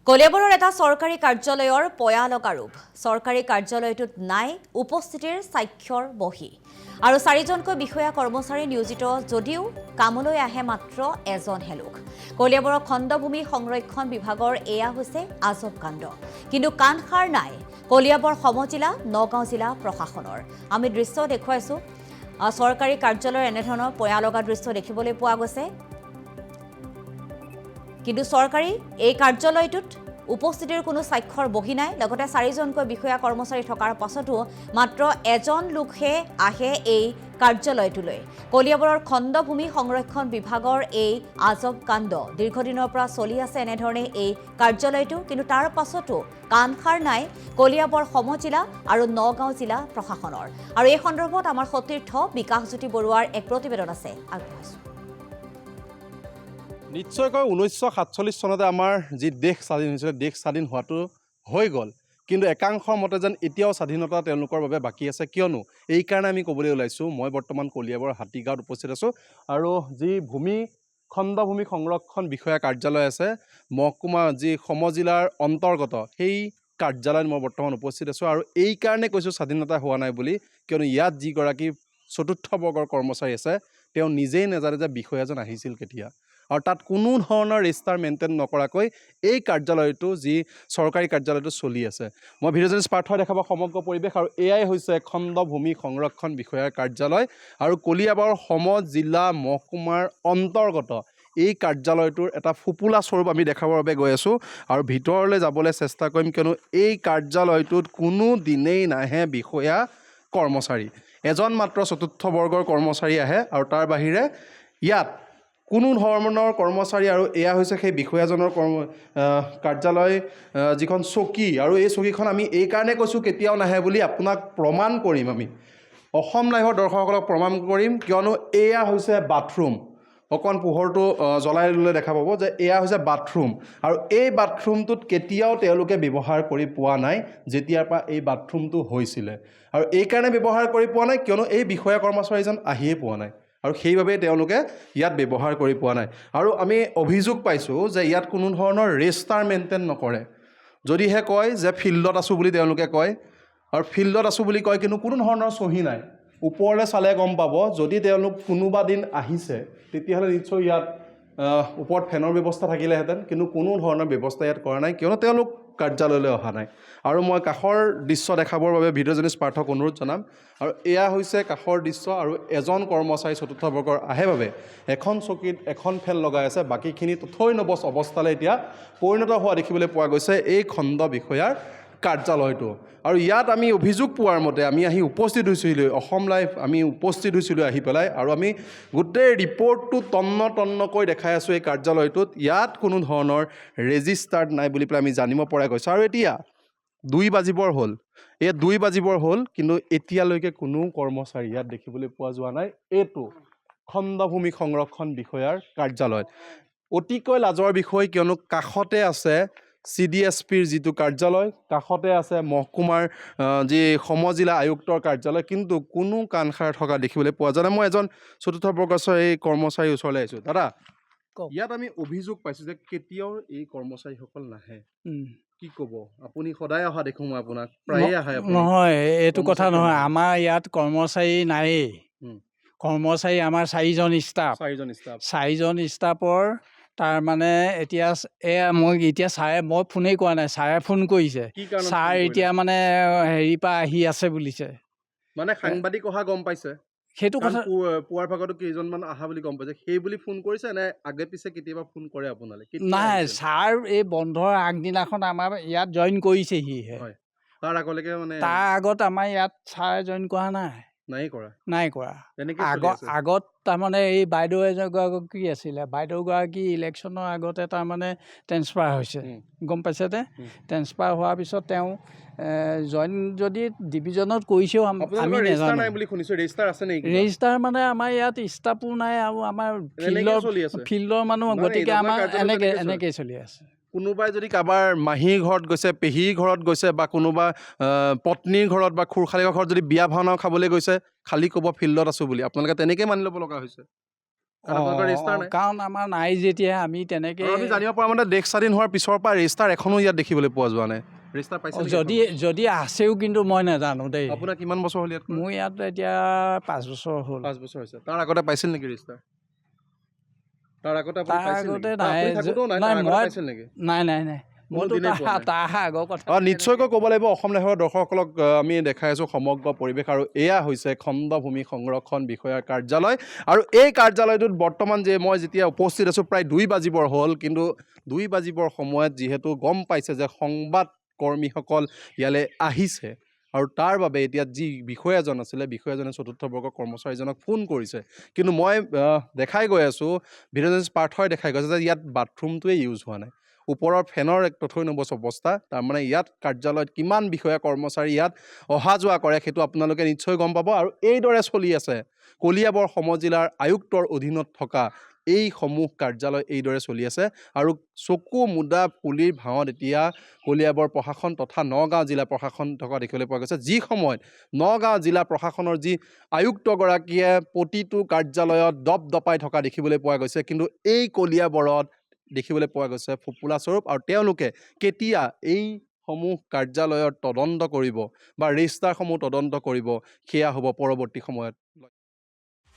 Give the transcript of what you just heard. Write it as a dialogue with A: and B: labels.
A: কলিয়াবৰৰ এটা চৰকাৰী কাৰ্যালয়ৰ পয়ালগা ৰূপ চৰকাৰী কাৰ্যালয়টোত নাই উপস্থিতিৰ স্বাক্ষৰ বহি আৰু চাৰিজনকৈ বিষয়া কৰ্মচাৰী নিয়োজিত যদিও কামলৈ আহে মাত্ৰ এজনহে লোক কলিয়াবৰৰ খণ্ডভূমি সংৰক্ষণ বিভাগৰ এয়া হৈছে আজব কাণ্ড কিন্তু কাণসাৰ নাই কলিয়াবৰ সমজিলা নগাঁও জিলা প্ৰশাসনৰ আমি দৃশ্য দেখুৱাইছো চৰকাৰী কাৰ্যালয়ৰ এনেধৰণৰ পয়ালগা দৃশ্য দেখিবলৈ পোৱা গৈছে কিন্তু চৰকাৰী এই কাৰ্যালয়টোত উপস্থিতিৰ কোনো স্বাক্ষৰ বহি নাই লগতে চাৰিজনকৈ বিষয়া কৰ্মচাৰী থকাৰ পাছতো মাত্ৰ এজন লোকহে আহে এই কাৰ্যালয়টোলৈ কলিয়াবৰৰ খণ্ডভূমি সংৰক্ষণ বিভাগৰ এই আজব কাণ্ড দীৰ্ঘদিনৰ পৰা চলি আছে এনেধৰণে এই কাৰ্যালয়টো কিন্তু তাৰ পাছতো কাণসাৰ নাই কলিয়াবৰ সমজিলা আৰু নগাঁও জিলা প্ৰশাসনৰ আৰু এই সন্দৰ্ভত আমাৰ সতীৰ্থ বিকাশজ্যোতি বৰুৱাৰ এক প্ৰতিবেদন আছে আগবঢ়াইছো
B: নিশ্চয়কৈ 1947 চনতে আমাৰ যি দেশ স্বাধীন হৈছিলে দেশ স্বাধীন হোৱাটো হৈ গ'ল কিন্তু একাংশৰ মতে যেন এতিয়াও স্বাধীনতা তেওঁলোকৰ বাবে বাকী আছে কিয়নো এই কাৰণে আমি ক'বলৈ ওলাইছোঁ মই বৰ্তমান কলিয়াবৰ হাতীগাঁৱত উপস্থিত আছোঁ আৰু যি খণ্ডভূমি সংৰক্ষণ বিষয়া কাৰ্যালয় আছে মহকুমা যি সমজিলাৰ অন্তৰ্গত সেই কাৰ্যালয়ত মই বৰ্তমান উপস্থিত আছোঁ আৰু এই কাৰণে কৈছোঁ স্বাধীনতা হোৱা নাই বুলি কিয়নো ইয়াত যিগৰাকী চতুৰ্থ বৰ্গৰ কৰ্মচাৰী আছে তেওঁ নিজেই নাজানে যে বিষয়াজন আহিছিল কেতিয়া আৰু তাত কোনো ধৰণৰ ৰেজিষ্টাৰ মেইনটেইন নকৰাকৈ এই কাৰ্যালয়টো যি চৰকাৰী কাৰ্যালয়টো চলি আছে মই ভিডিঅ' জাৰ্নেলিষ্ট পাৰ্থই দেখাব সমগ্ৰ পৰিৱেশ আৰু এয়াই হৈছে খণ্ডভূমি সংৰক্ষণ বিষয়াৰ কাৰ্যালয় আৰু কলিয়াবৰ সমজিলা মহকুমাৰ অন্তৰ্গত এই কাৰ্যালয়টোৰ এটা ফুপুলা স্বৰূপ আমি দেখাবৰ বাবে গৈ আছোঁ আৰু ভিতৰলৈ যাবলৈ চেষ্টা কৰিম কিয়নো এই কাৰ্যালয়টোত কোনো দিনেই নাহে বিষয়া কৰ্মচাৰী এজন মাত্ৰ চতুৰ্থ বৰ্গৰ কৰ্মচাৰী আহে আৰু তাৰ বাহিৰে ইয়াত কোনো ধৰণৰ কৰ্মচাৰী আৰু এয়া হৈছে সেই বিষয়াজনৰ কাৰ্যালয় যিখন চকী আৰু এই চকীখন আমি এই কাৰণে কৈছোঁ কেতিয়াও নাহে বুলি আপোনাক প্ৰমাণ কৰিম আমি অসম লাইভৰ দৰ্শকসকলক প্ৰমাণ কৰিম কিয়নো এয়া হৈছে বাথৰুম অকণ পোহৰটো জ্বলাই ল'লে দেখা পাব যে এয়া হৈছে বাথৰুম আৰু এই বাথৰুমটোত কেতিয়াও তেওঁলোকে ব্যৱহাৰ কৰি পোৱা নাই যেতিয়াৰ পৰা এই বাথৰুমটো হৈছিলে আৰু এই কাৰণে ব্যৱহাৰ কৰি পোৱা নাই কিয়নো এই বিষয়া কৰ্মচাৰীজন আহিয়ে পোৱা নাই আৰু সেইবাবে তেওঁলোকে ইয়াত ব্যৱহাৰ কৰি পোৱা নাই আৰু আমি অভিযোগ পাইছোঁ যে ইয়াত কোনো ধৰণৰ ৰেজিষ্টাৰ মেইনটেইন নকৰে যদিহে কয় যে ফিল্ডত আছোঁ বুলি তেওঁলোকে কয় আৰু ফিল্ডত আছোঁ বুলি কয় কিন্তু কোনো ধৰণৰ চহী নাই ওপৰলৈ চালে গম পাব যদি তেওঁলোক কোনোবা দিন আহিছে তেতিয়াহ'লে নিশ্চয় ইয়াত ওপৰত ফেনৰ ব্যৱস্থা থাকিলেহেঁতেন কিন্তু কোনো ধৰণৰ ব্যৱস্থা ইয়াত কৰা নাই কিয়নো তেওঁলোক কাৰ্যালয়লৈ অহা নাই আৰু মই কাষৰ দৃশ্য দেখাবৰ বাবে ভিডিঅ' জাৰ্নেলিষ্ট পাৰ্থক অনুৰোধ জনাম আৰু এয়া হৈছে কাষৰ দৃশ্য আৰু এজন কৰ্মচাৰী চতুৰ্থ বৰ্গৰ আহে বাবে এখন চকীত এখন ফেন লগাই আছে বাকীখিনি তথৈ নবচ অৱস্থালৈ এতিয়া পৰিণত হোৱা দেখিবলৈ পোৱা গৈছে এই খণ্ড বিষয়াৰ কাৰ্যালয়টো আৰু ইয়াত আমি অভিযোগ পোৱাৰ মতে আমি আহি উপস্থিত হৈছিলোঁ অসম লাইভ আমি উপস্থিত হৈছিলোঁ আহি পেলাই আৰু আমি গোটেই ৰিপৰ্টটো তন্নকৈ দেখাই আছোঁ এই কাৰ্যালয়টোত ইয়াত কোনো ধৰণৰ ৰেজিষ্টাৰ্ড নাই বুলি পেলাই আমি জানিব পৰা গৈছোঁ আৰু এতিয়া 2 বাজিবৰ হ'ল এই 2 বাজিবৰ হ'ল কিন্তু এতিয়ালৈকে কোনো কৰ্মচাৰী ইয়াত দেখিবলৈ পোৱা যোৱা নাই এইটো খণ্ডভূমি সংৰক্ষণ বিষয়াৰ কাৰ্যালয় অতিকৈ লাজৰ বিষয় কিয়নো কাষতে আছে CDSPৰ যিটো কাৰ্যালয় কাষতে আছে মহকুমাৰ যি সমজিলা আয়ুক্তৰ কাৰ্যালয় কিন্তু কোনো কাণসাৰ থকা দেখিবলৈ পোৱা যায় মই এজন চতুৰ্থ বৰ্গৰ এই কৰ্মচাৰীৰ ওচৰলৈ আহিছোঁ দাদা ইয়াত আমি অভিযোগ পাইছোঁ যে কেতিয়াও এই কৰ্মচাৰীসকল নাহে কি ক'ব আপুনি সদায় অহা দেখোঁ মই আপোনাক প্ৰায়ে আহে
C: নহয় এইটো কথা নহয় আমাৰ ইয়াত কৰ্মচাৰী নায়েই কৰ্মচাৰী আমাৰ চাৰিজন ষ্টাফৰ তাৰ মানে এতিয়া মই ফোনেই কৰা নাই ছাৰে ফোন কৰিছে ছাৰ এতিয়া মানে হেৰিৰ পৰা আহি আছে বুলিছে
B: মানে সাংবাদিক অহা গম পাইছে
C: সেইটো কথা
B: পুৱাৰ ভাগতো কেইজনমান আহা বুলি গম পাইছে সেই বুলি ফোন কৰিছে নে আগে পিছে কেতিয়াবা ফোন কৰে আপোনালৈ
C: নাই ছাৰ এই বন্ধৰ আগদিনাখন আমাৰ ইয়াত জইন কৰিছেহিহে
B: তাৰ আগলৈকে মানে
C: তাৰ আগত আমাৰ ইয়াত ছাৰ জইন কৰা নাই কৰা আগত তাৰমানে এই বাইদেউ এগৰাকী আছিলে বাইদেউগৰাকী ইলেকশ্যনৰ আগতে তাৰমানে ট্ৰেন্সফাৰ হৈছে গম পাইছেনে ট্ৰেন্সফাৰ হোৱাৰ পিছত তেওঁ জইন যদি ডিভিজনত কৰিছেও আমি নাজানো ৰেজিষ্টাৰ মানে আমাৰ ইয়াত ষ্টাফো নাই আৰু আমাৰ ফিল্ডৰ মানুহ গতিকে আমাৰ এনেকৈ চলি আছে
B: কোনোবাই যদি কাৰোবাৰ মাহীৰ ঘৰত গৈছে পেহীৰ ঘৰত গৈছে বা কোনোবা পত্নীৰ ঘৰত বা খুৰখালিকৰ ঘৰত যদি বিয়া ভাওনাও খাবলৈ গৈছে খালি ক'ব ফিল্ডত আছোঁ বুলি আপোনালোকে তেনেকৈ মানি ল'ব লগা হৈছে
C: কাৰণ আমাৰ নাই যেতিয়া আমি তেনেকে
B: আমি জানিব পৰা মতে দেশ স্বাধীন হোৱাৰ পিছৰ পৰা ৰেজিষ্টাৰ এখনো ইয়াত দেখিবলৈ পোৱা যোৱা নাই। ৰেজিষ্টাৰ পাইছে
C: যদি আছেও কিন্তু মই নাজানো দেই।
B: আপোনাৰ কিমান বছৰ হ'ল ইয়াত?
C: মোৰ ইয়াত এতিয়া 5 বছৰ হ'ল।
B: 5 বছৰ হৈছে। তাৰ আগতে পাইছিল নেকি ৰেজিষ্টাৰ? তাৰ আগতে
C: নাই
B: নিশ্চয়কৈ ক'ব লাগিব অসম দেশৰ দৰ্শকসকলক আমি দেখাই আছোঁ সমগ্ৰ পৰিৱেশ, আৰু এয়া হৈছে খণ্ডভূমি সংৰক্ষণ বিষয়াৰ কাৰ্যালয়। আৰু এই কাৰ্যালয়টোত বৰ্তমান মই যেতিয়া উপস্থিত আছোঁ প্ৰায় 2 বাজিবৰ হ'ল, কিন্তু 2 বাজিবৰ সময়ত যিহেতু গম পাইছে যে সংবাদ কৰ্মীসকল ইয়ালৈ আহিছে, আৰু তাৰ বাবে এতিয়া যি বিষয়াজন আছিলে বিষয়াজনে চতুৰ্থ বৰ্গৰ কৰ্মচাৰীজনক ফোন কৰিছে। কিন্তু মই দেখাই গৈ আছোঁ, ভিডিঅ' জাৰ্নেলিষ্ট পাৰ্থই দেখাই গৈছে যে ইয়াত বাথৰুমটোৱে ইউজ হোৱা নাই। ওপৰৰ ফেনৰ এক তথৈ নবচ অৱস্থা। তাৰমানে ইয়াত কাৰ্যালয়ত কিমান বিষয়া কৰ্মচাৰী ইয়াত অহা যোৱা কৰে সেইটো আপোনালোকে নিশ্চয় গম পাব। আৰু এইদৰে চলি আছে কলিয়াবৰ সমজিলাৰ আয়ুক্তৰ অধীনত থকা এইসমূহ কাৰ্যালয় এইদৰে চলি আছে। আৰু চকু মুদা পুলিৰ ভাৱত এতিয়া কলিয়াবৰ প্ৰশাসন তথা নগাঁও জিলা প্ৰশাসন থকা দেখিবলৈ পোৱা গৈছে, যি সময়ত নগাঁও জিলা প্ৰশাসনৰ যি আয়ুক্তগৰাকীয়ে প্ৰতিটো কাৰ্যালয়ত দপদপাই থকা দেখিবলৈ পোৱা গৈছে। কিন্তু এই কলিয়াবৰত দেখিবলৈ পোৱা গৈছে ফোপোলা স্বৰূপ, আৰু তেওঁলোকে কেতিয়া এইসমূহ কাৰ্যালয়ৰ তদন্ত কৰিব বা ৰেজিষ্টাৰসমূহ তদন্ত কৰিব সেয়া হ'ব পৰৱৰ্তী সময়ত।